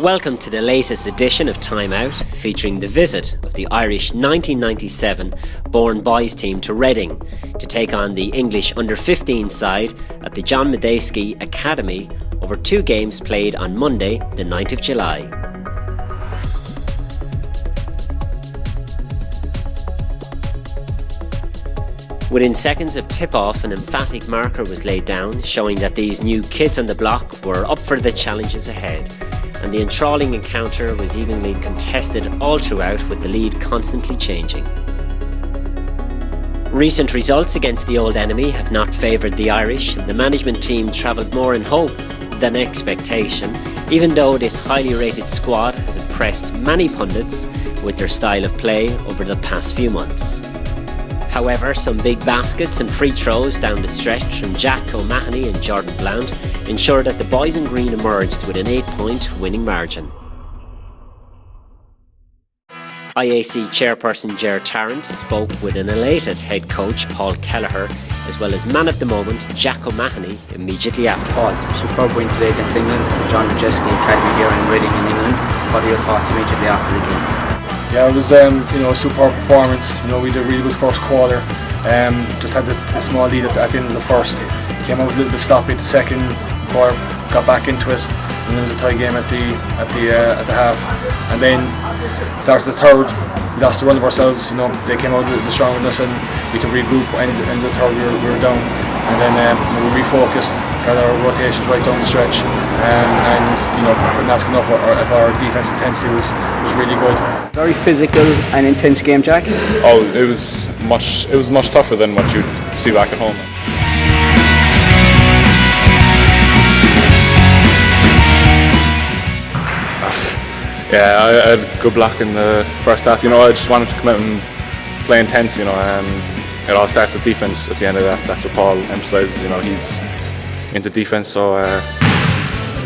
Welcome to the latest edition of Time Out, featuring the visit of the Irish 1997 born boys team to Reading to take on the English under-15 side at the John Medeski Academy over 2 games played on Monday, the 9th of July. Within seconds of tip-off, an emphatic marker was laid down, showing that these new kids on the block were up for the challenges ahead. And the enthralling encounter was evenly contested all throughout, with the lead constantly changing. Recent results against the old enemy have not favoured the Irish, and the management team travelled more in hope than expectation, even though this highly rated squad has impressed many pundits with their style of play over the past few months. However, some big baskets and free throws down the stretch from Jack O'Mahony and Jordan Blount ensured that the boys in green emerged with an 8-point winning margin. IAC chairperson Ger Tarrant spoke with an elated head coach Paul Kelleher, as well as man of the moment Jack O'Mahony immediately afterwards. Superb win today against England, the John Medeski Academy here in Reading in England. What are your thoughts immediately after the game? Yeah, it was a superb performance. We had a really good first quarter. Just had a small lead at the end of the first. Came out a little bit sloppy at the second quarter, got back into it, and there was a tie game at the half. And then started the third, we lost the run of ourselves. They came out a little bit stronger than us, and we could regroup. And in the third, we were down, and then we refocused, got our rotations right down the stretch, and couldn't ask enough if our defense intensity was really good. Very physical and intense game, Jack. Oh, it was much tougher than what you'd see back at home. Yeah, I had good block in the first half. I just wanted to come out and play intense. It all starts with defense. At the end of that, that's what Paul emphasises. He's into defense, so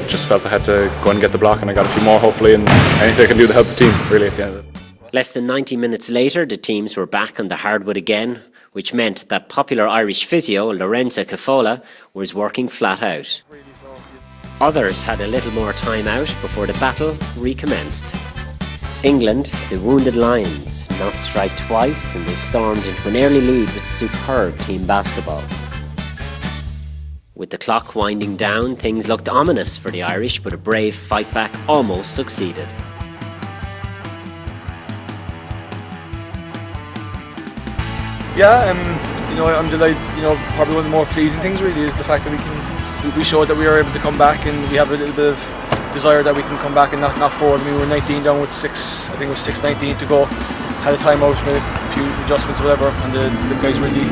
just felt I had to go and get the block, and I got a few more hopefully, and anything I can do to help the team really at the end of it. Less than 90 minutes later, the teams were back on the hardwood again, which meant that popular Irish physio Lorenzo Cafola was working flat out. Others had a little more time out before the battle recommenced. England, the wounded Lions, not strike twice, and they stormed into an early lead with superb team basketball. With the clock winding down, things looked ominous for the Irish, but a brave fight back almost succeeded. Yeah, I'm delighted. Probably one of the more pleasing things really is the fact that we showed that we were able to come back, and we have a little bit of desire that we can come back and not forward. We were 19 down with 6:19 to go. Had a timeout, made a few adjustments or whatever, and the guys really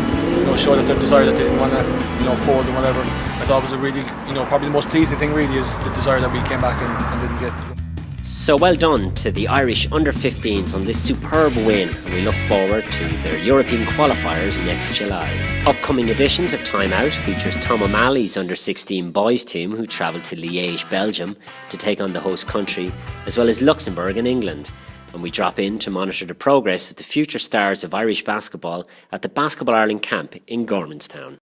showed that their desire, that they didn't want to forward and whatever. I thought it was a really probably the most pleasing thing really is the desire that we came back and didn't get. So well done to the Irish under-15s on this superb win, and we look forward to their European qualifiers next July. Upcoming editions of Time Out features Tom O'Malley's under-16 boys team, who travelled to Liège, Belgium to take on the host country, as well as Luxembourg and England. And we drop in to monitor the progress of the future stars of Irish basketball at the Basketball Ireland camp in Gormanstown.